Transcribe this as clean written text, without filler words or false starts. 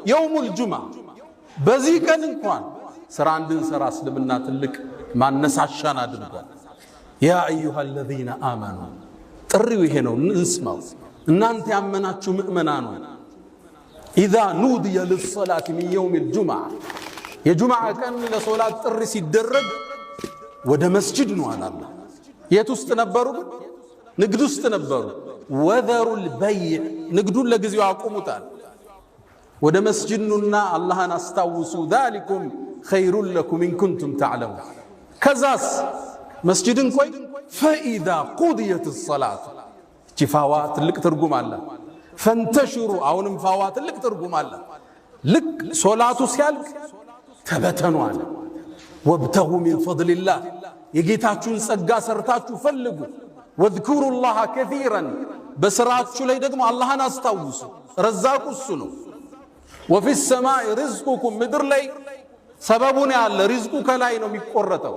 የውሙል ጁምዓ በዚህ ቀን እንኳን ስራ እንድንሰራ እስልምና ትልቅ ማነሳሻን አድርጓል። ያ አዩሃ الذين آمنوا ጥሪው ይሄ ነው እንስማው። እናንተ ያመናችሁ ምእመናኑ إذا نودي للصلاة من يوم الجمعة የጁምዓ ቀን ለሶላት ጥሪ ሲደረግ ወደ መስጂድ ነው አላህ። የት ውስጥ ነበሩ? ንግድ ውስጥ ነበሩ። وذروا البيع ንግዱን ለጊዜው አቁሙታል። ወደ መስጂድ ነውና አላህን አስታውሱ። ذلكم خير لكم إن كنتم تعلمون ከዛስ መስጂድን ቆይ فإذا قضيت الصلاة ፋዋ ትልቅ ትርጉም አለ። ፈንተሽሩ አሁንም ፋዋ ትልቅ ትርጉም አለ። ልክ ሶላቱ ሲያልቅ ተበተኑ አለ። ወብተጉ ሚን ፈድሊላህ የጌታችሁን ጸጋ ሰርታችሁ ፈልጉ። ወዝኩሩ ላህ ከሲራን በስራችሁ ላይ ደግሞ አላህን አስታውሱ። ረዛቁ እሱ ነው። ወፊ ሰማይ ሪዝቁኩም ምድር ላይ ሰበቡን ያለ ሪዝቁ ከላይ ነው የሚቆረጠው።